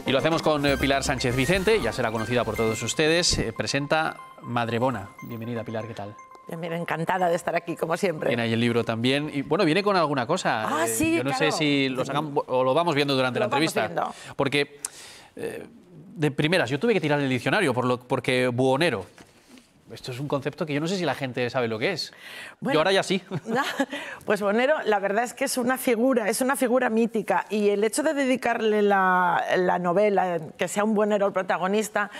Y lo hacemos con Pilar Sánchez Vicente, ya será conocida por todos ustedes. Presenta Madrebona. Bienvenida, Pilar, ¿qué tal? Bien, encantada de estar aquí, como siempre. Viene ahí el libro también. Y bueno, viene con alguna cosa. Ah, sí, yo no claro. sé si lo sacamos o lo vamos viendo durante la entrevista. Viendo. Porque, de primeras, yo tuve que tirar el diccionario porque buhonero. Esto es un concepto que yo no sé si la gente sabe lo que es. Bueno, yo ahora ya sí. Pues buhonero, la verdad es que es una figura mítica. Y el hecho de dedicarle la novela, que sea un buhonero el protagonista,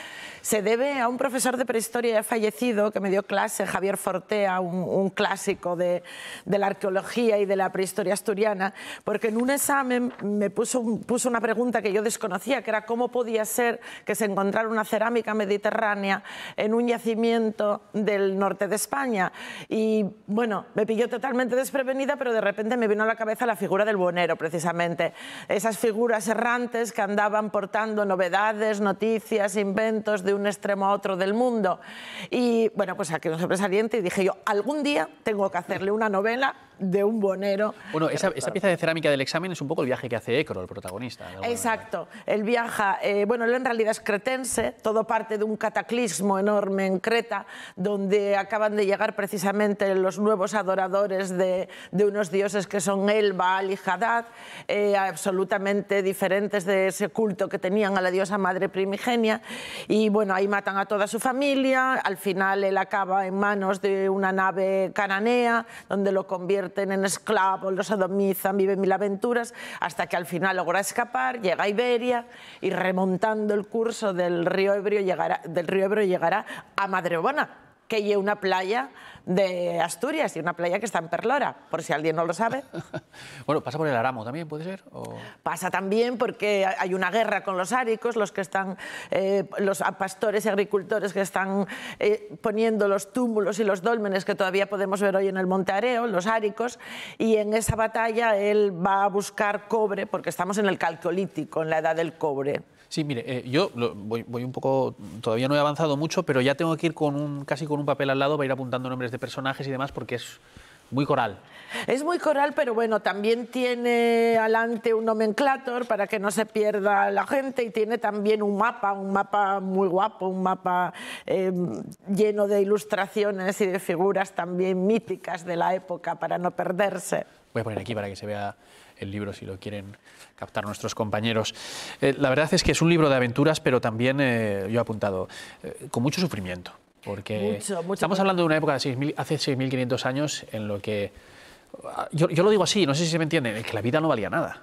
se debe a un profesor de prehistoria ya fallecido que me dio clase, Javier Fortea, un clásico de la arqueología y de la prehistoria asturiana, porque en un examen me puso una pregunta que yo desconocía, que era cómo podía ser que se encontrara una cerámica mediterránea en un yacimiento del norte de España. Y bueno, me pilló totalmente desprevenida, pero de repente me vino a la cabeza la figura del buhonero, precisamente. Esas figuras errantes que andaban portando novedades, noticias, inventos de un extremo a otro del mundo. Y bueno, pues aquí un sobresaliente y dije yo, algún día tengo que hacerle una novela de un buhonero. Bueno, esa pieza de cerámica del examen es un poco el viaje que hace Ecro, el protagonista. Exacto, él viaja, bueno, él en realidad es cretense, todo parte de un cataclismo enorme en Creta, donde acaban de llegar precisamente los nuevos adoradores de unos dioses que son El, Baal y Hadad, absolutamente diferentes de ese culto que tenían a la diosa madre primigenia, y bueno, ahí matan a toda su familia. Al final él acaba en manos de una nave cananea, donde lo convierten en esclavo, lo sodomizan, vive mil aventuras, hasta que al final logra escapar, llega a Iberia y remontando el curso del río Ebro llegará a Madrebona, que es una playa de Asturias y una playa que está en Perlora, por si alguien no lo sabe. Bueno, pasa por el Aramo también, ¿puede ser? ¿O? Pasa también porque hay una guerra con los áricos, los pastores y agricultores que están poniendo los túmulos y los dólmenes que todavía podemos ver hoy en el Monte Areo, los áricos, y en esa batalla él va a buscar cobre, porque estamos en el Calcolítico, en la edad del cobre. Sí, mire, yo voy un poco, todavía no he avanzado mucho, pero ya tengo que ir casi con un papel al lado para ir apuntando nombres de personajes y demás, porque es muy coral. Es muy coral, pero bueno, también tiene adelante un nomenclator para que no se pierda la gente, y tiene también un mapa muy guapo, un mapa lleno de ilustraciones y de figuras también míticas de la época para no perderse. Voy a poner aquí para que se vea el libro si lo quieren captar nuestros compañeros. La verdad es que es un libro de aventuras, pero también, yo he apuntado, con mucho sufrimiento. Porque estamos hablando de una época de hace 6.500 años en lo que, yo lo digo así, no sé si se me entiende, que la vida no valía nada.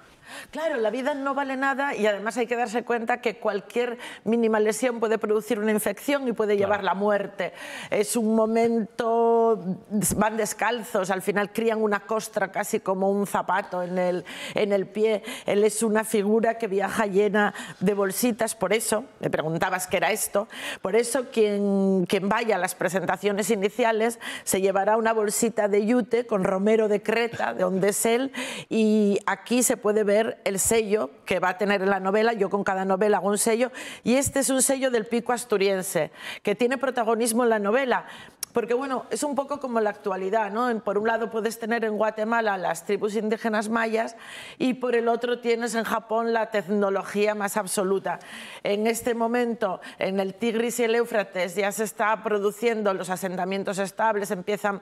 Claro, la vida no vale nada, y además hay que darse cuenta que cualquier mínima lesión puede producir una infección y puede llevar la muerte. Es un momento, van descalzos, al final crían una costra casi como un zapato en el pie. Él es una figura que viaja llena de bolsitas, por eso, me preguntabas qué era esto, por eso quien vaya a las presentaciones iniciales se llevará una bolsita de yute con romero de Creta, de donde es él, y aquí se puede ver el sello que va a tener en la novela. Yo con cada novela hago un sello, y este es un sello del pico asturiense, que tiene protagonismo en la novela, porque bueno, es un poco como la actualidad, ¿no? Por un lado puedes tener en Guatemala las tribus indígenas mayas, y por el otro tienes en Japón la tecnología más absoluta. En este momento, en el Tigris y el Éufrates ya se está produciendo los asentamientos estables, empiezan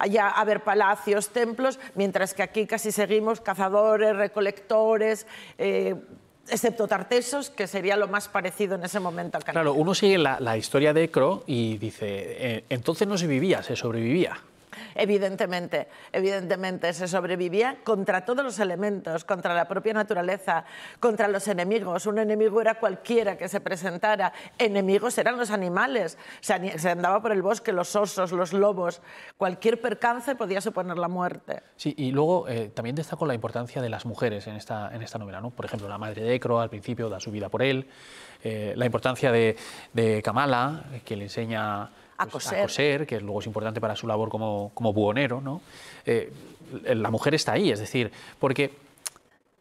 ya a haber palacios, templos, mientras que aquí casi seguimos cazadores, recolectores, excepto Tartesos, que sería lo más parecido en ese momento al Canadá. Claro, uno sigue la historia de Ecro y dice, entonces no se vivía, se sobrevivía. Evidentemente, se sobrevivía contra todos los elementos, contra la propia naturaleza, contra los enemigos. Un enemigo era cualquiera que se presentara, enemigos eran los animales. Se andaba por el bosque, los osos, los lobos, cualquier percance podía suponer la muerte. Sí, y luego también destaco la importancia de las mujeres en esta novela, ¿no? Por ejemplo, la madre de Ecro al principio da su vida por él, la importancia de Kamala, que le enseña a coser, que luego es importante para su labor como buhonero, ¿no? La mujer está ahí, es decir, porque,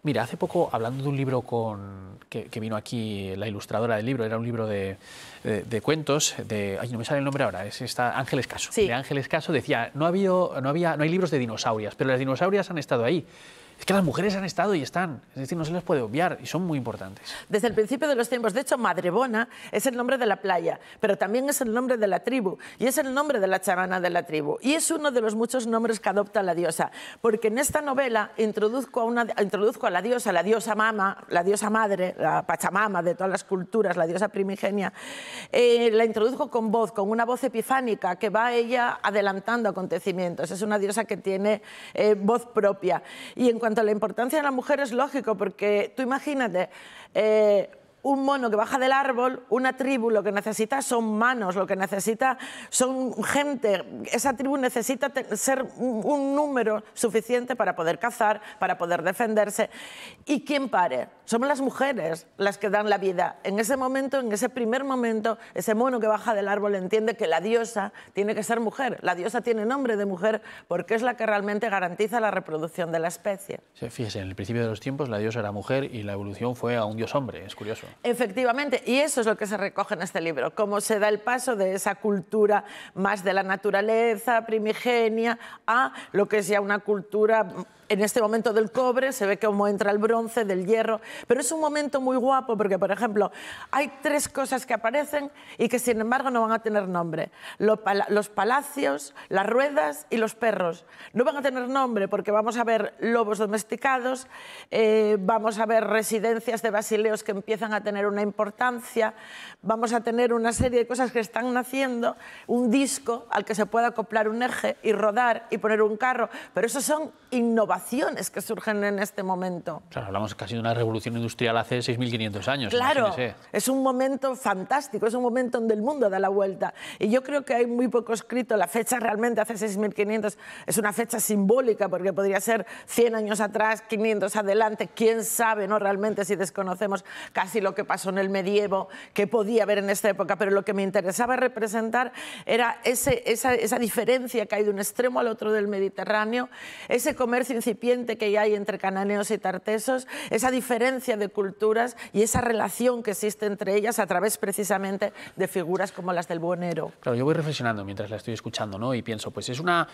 mira, hace poco, hablando de un libro que vino aquí, la ilustradora del libro, era un libro de cuentos, ay, no me sale el nombre ahora, es esta Ángeles Caso. Sí. De Ángeles Caso decía, no hay libros de dinosaurias, pero las dinosaurias han estado ahí. Es que las mujeres han estado y están, es decir, no se les puede obviar y son muy importantes. Desde el principio de los tiempos. De hecho, Madrebona es el nombre de la playa, pero también es el nombre de la tribu y es el nombre de la chamana de la tribu. Y es uno de los muchos nombres que adopta la diosa, porque en esta novela introduzco a la diosa mama, la diosa madre, la Pachamama de todas las culturas, la diosa primigenia. La introduzco con voz, con una voz epifánica que va ella adelantando acontecimientos. Es una diosa que tiene voz propia. Y en cuanto a la importancia de la mujer es lógico, porque tú imagínate un mono que baja del árbol, una tribu lo que necesita son manos, lo que necesita son gente. Esa tribu necesita ser un número suficiente para poder cazar, para poder defenderse. ¿Y quién pare? Somos las mujeres las que dan la vida. En ese momento, en ese primer momento, ese mono que baja del árbol entiende que la diosa tiene que ser mujer. La diosa tiene nombre de mujer porque es la que realmente garantiza la reproducción de la especie. Sí, fíjese, en el principio de los tiempos la diosa era mujer y la evolución fue a un dios hombre, es curioso. Efectivamente, y eso es lo que se recoge en este libro, cómo se da el paso de esa cultura más de la naturaleza primigenia a lo que es ya una cultura, en este momento del cobre, se ve cómo entra el bronce, del hierro, pero es un momento muy guapo porque, por ejemplo, hay 3 cosas que aparecen y que sin embargo no van a tener nombre. Los palacios, las ruedas y los perros. No van a tener nombre porque vamos a ver lobos domesticados, vamos a ver residencias de basileos que empiezan a tener una importancia, vamos a tener una serie de cosas que están naciendo, un disco al que se puede acoplar un eje y rodar y poner un carro, pero eso son innovaciones que surgen en este momento. Claro, hablamos casi de una revolución industrial hace 6.500 años. Claro, imagínese. Es un momento fantástico, es un momento donde el mundo da la vuelta. Y yo creo que hay muy poco escrito. La fecha realmente hace 6.500 es una fecha simbólica porque podría ser 100 años atrás, 500 adelante. Quién sabe, ¿no? Realmente si desconocemos casi lo que pasó en el medievo, que podía haber en esta época. Pero lo que me interesaba representar era esa diferencia que hay de un extremo al otro del Mediterráneo, ese comercio incipiente que hay entre cananeos y tartesos, esa diferencia de culturas y esa relación que existe entre ellas a través precisamente de figuras como las del buhonero. Claro, yo voy reflexionando mientras la estoy escuchando, ¿no? Y pienso, pues es una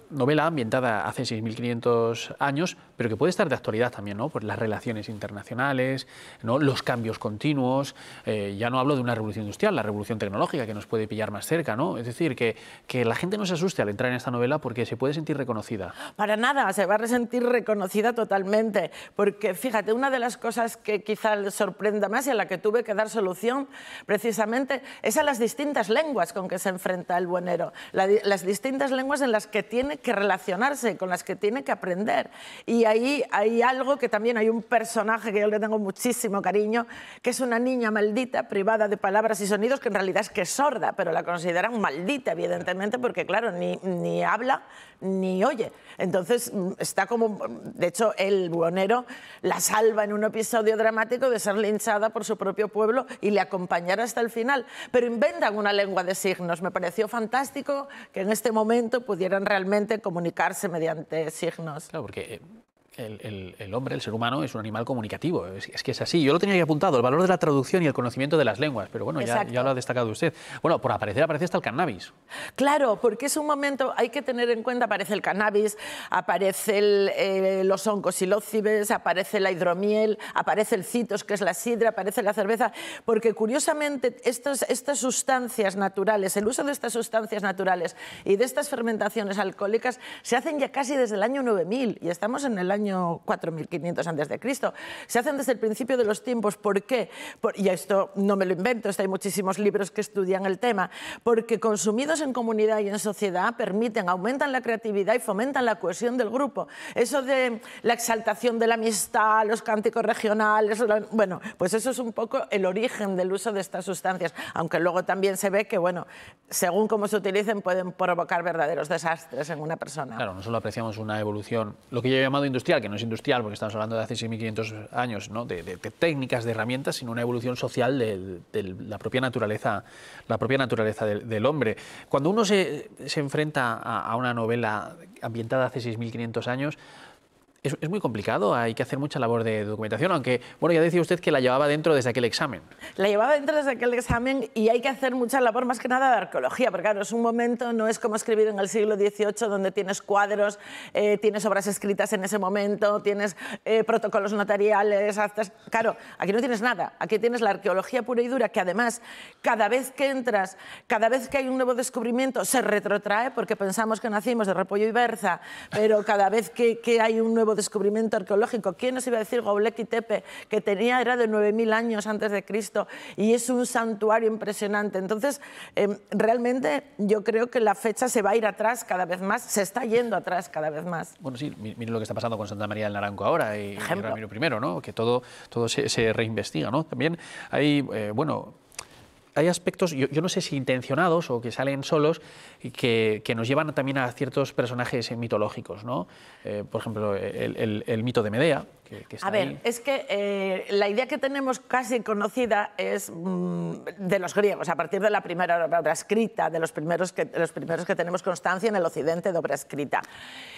novela ambientada hace 6.500 años, pero que puede estar de actualidad también, ¿no? Por las relaciones internacionales, ¿no? Los cambios continuos, ya no hablo de una revolución industrial, la revolución tecnológica que nos puede pillar más cerca, ¿no? Es decir, que la gente no se asuste al entrar en esta novela porque se puede sentir reconocida. Para nada, se va a sentir reconocida totalmente, porque fíjate, una de las cosas que quizá les sorprenda más y a la que tuve que dar solución precisamente es a las distintas lenguas con que se enfrenta el buhonero, las distintas lenguas en las que tiene que relacionarse, con las que tiene que aprender. Y ahí hay algo que también hay un personaje que yo le tengo muchísimo cariño, que es una niña maldita, privada de palabras y sonidos, que en realidad es que es sorda, pero la consideran maldita, evidentemente, porque claro, ni habla ni oye. Entonces está como, de hecho, el buhonero la salva en un episodio dramático de ser linchada por su propio pueblo y le acompañará hasta el final. Pero inventan una lengua de signos. Me pareció fantástico que en este momento pudieran realmente comunicarse mediante signos. Claro, porque el hombre, el ser humano, es un animal comunicativo, es que es así. Yo lo tenía aquí apuntado, el valor de la traducción y el conocimiento de las lenguas, pero bueno, ya lo ha destacado usted. Bueno, por aparece hasta el cannabis. Claro, porque es un momento, hay que tener en cuenta, aparece el cannabis, aparece los oncosilócibes, aparece la hidromiel, aparece el citos, que es la sidra, aparece la cerveza, porque curiosamente estas sustancias naturales, el uso de estas sustancias naturales y de estas fermentaciones alcohólicas se hacen ya casi desde el año 9000 y estamos en el año 4500 a.C. Se hacen desde el principio de los tiempos. ¿Por qué? Y esto no me lo invento, hay muchísimos libros que estudian el tema, porque consumidos en comunidad y en sociedad aumentan la creatividad y fomentan la cohesión del grupo. Eso de la exaltación de la amistad, los cánticos regionales, bueno, pues eso es un poco el origen del uso de estas sustancias, aunque luego también se ve que, bueno, según cómo se utilicen pueden provocar verdaderos desastres en una persona. Claro, no solo apreciamos una evolución, lo que yo he llamado industrial, que no es industrial porque estamos hablando de hace 6.500 años, ¿no? de técnicas, de herramientas, sino una evolución social de la propia naturaleza del hombre. Cuando uno se enfrenta a una novela ambientada hace 6.500 años, Es muy complicado, hay que hacer mucha labor de documentación, aunque, bueno, ya decía usted que la llevaba dentro desde aquel examen. La llevaba dentro desde aquel examen y hay que hacer mucha labor más que nada de arqueología, porque claro, es un momento, no es como escribir en el siglo XVIII, donde tienes cuadros, tienes obras escritas en ese momento, tienes protocolos notariales, actas. Claro, aquí no tienes nada, aquí tienes la arqueología pura y dura, que además, cada vez que entras, cada vez que hay un nuevo descubrimiento, se retrotrae, porque pensamos que nacimos de repollo y berza, pero cada vez que hay un nuevo descubrimiento arqueológico. ¿Quién nos iba a decir Göbekli Tepe, que era de 9000 años antes de Cristo y es un santuario impresionante? Entonces, realmente yo creo que la fecha se va a ir atrás cada vez más, se está yendo atrás cada vez más. Bueno, sí, mire lo que está pasando con Santa María del Naranco ahora y Ramiro I, ¿no? Que todo se reinvestiga, ¿no? También hay, bueno, hay aspectos, yo no sé si intencionados o que salen solos, que nos llevan también a ciertos personajes mitológicos, ¿no? Por ejemplo, el mito de Medea, que está ahí. Es que la idea que tenemos casi conocida es de los griegos, a partir de la primera obra escrita, de los primeros que tenemos constancia en el occidente de obra escrita.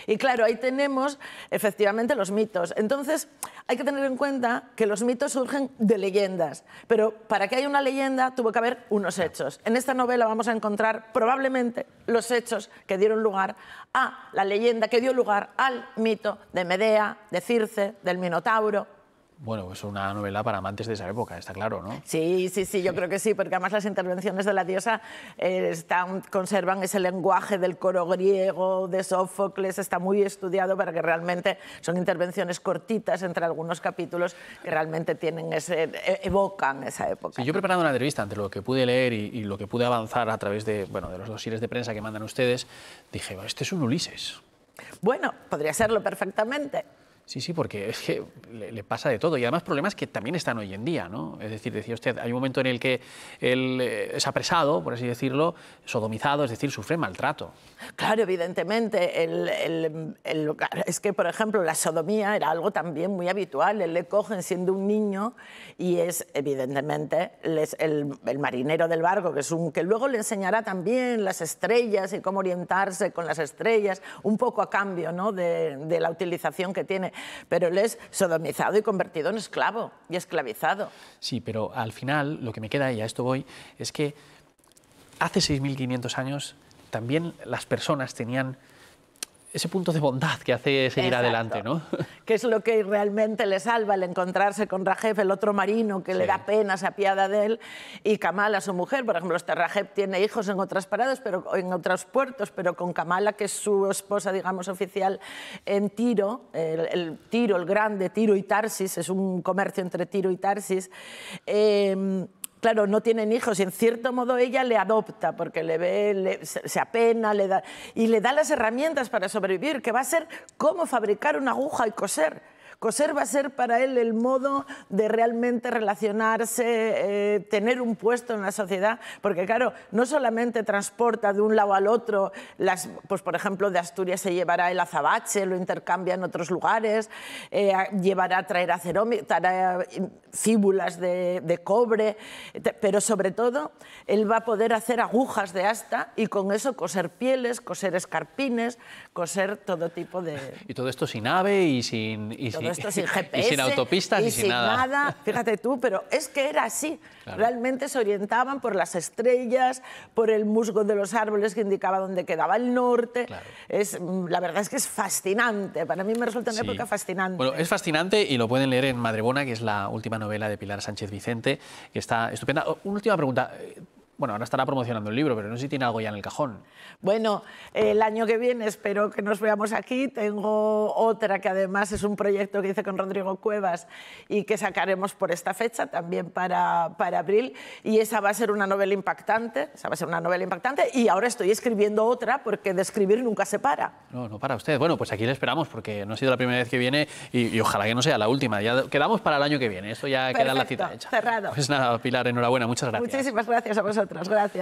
Y claro, ahí tenemos efectivamente los mitos. Entonces, hay que tener en cuenta que los mitos surgen de leyendas, pero para que haya una leyenda tuvo que haber unos hechos. En esta novela vamos a encontrar probablemente los hechos que dieron lugar a la leyenda que dio lugar al mito de Medea, de Circe, del Minotauro. Bueno, es una novela para amantes de esa época, está claro, ¿no? Sí, yo creo que sí, porque además las intervenciones de la diosa conservan ese lenguaje del coro griego, de Sófocles, está muy estudiado para que realmente son intervenciones cortitas entre algunos capítulos que realmente evocan esa época. Sí, yo preparando una entrevista entre lo que pude leer y lo que pude avanzar a través de los dosieres de prensa que mandan ustedes, dije, este es un Ulises. Bueno, podría serlo perfectamente. Sí, porque es que le pasa de todo y además problemas que también están hoy en día, ¿no? Es decir, decía usted, hay un momento en el que él es apresado, por así decirlo, sodomizado, es decir, sufre maltrato. Claro, evidentemente. Es que, por ejemplo, la sodomía era algo también muy habitual. Él le cogen siendo un niño y es, evidentemente, el marinero del barco, que luego le enseñará también las estrellas y cómo orientarse con las estrellas, un poco a cambio, ¿no?, de la utilización que tiene. Pero él es sodomizado y convertido en esclavo y esclavizado. Sí, pero al final lo que me queda, y a esto voy, es que hace 6500 años también las personas tenían ese punto de bondad que hace seguir adelante, ¿no? Que es lo que realmente le salva, el encontrarse con Rajeb, el otro marino que le da pena, se apiada de él, y Kamala, su mujer. Por ejemplo, Rajeb tiene hijos en otras paradas, en otros puertos, pero con Kamala, que es su esposa, digamos, oficial en Tiro, el grande, Tiro y Tarsis, es un comercio entre Tiro y Tarsis. Claro, no tienen hijos y en cierto modo ella le adopta porque le ve, se apena, y le da las herramientas para sobrevivir, que va a ser cómo fabricar una aguja y coser. Coser va a ser para él el modo de realmente relacionarse, tener un puesto en la sociedad, porque claro, no solamente transporta de un lado al otro, pues por ejemplo de Asturias se llevará el azabache, lo intercambia en otros lugares, traerá fíbulas de cobre, pero sobre todo él va a poder hacer agujas de asta y con eso coser pieles, coser escarpines, coser todo tipo de... Y todo esto sin ave y sin GPS, y sin autopistas y sin nada. Fíjate tú, pero es que era así. Claro. Realmente se orientaban por las estrellas, por el musgo de los árboles que indicaba dónde quedaba el norte. Claro. La verdad es que es fascinante. Para mí me resulta una época fascinante. Bueno, es fascinante y lo pueden leer en Madrebona, que es la última novela de Pilar Sánchez Vicente, que está estupenda. Una última pregunta. Bueno, ahora estará promocionando el libro, pero no sé si tiene algo ya en el cajón. Bueno, el año que viene espero que nos veamos aquí. Tengo otra que además es un proyecto que hice con Rodrigo Cuevas y que sacaremos por esta fecha, también para abril. Y esa va a ser una novela impactante. Y ahora estoy escribiendo otra porque de escribir nunca se para. No para usted. Bueno, pues aquí le esperamos porque no ha sido la primera vez que viene y ojalá que no sea la última. Ya quedamos para el año que viene. Esto ya queda la cita hecha. Cerrado. Pues nada, Pilar, enhorabuena. Muchas gracias. Muchísimas gracias a vosotros. Gracias.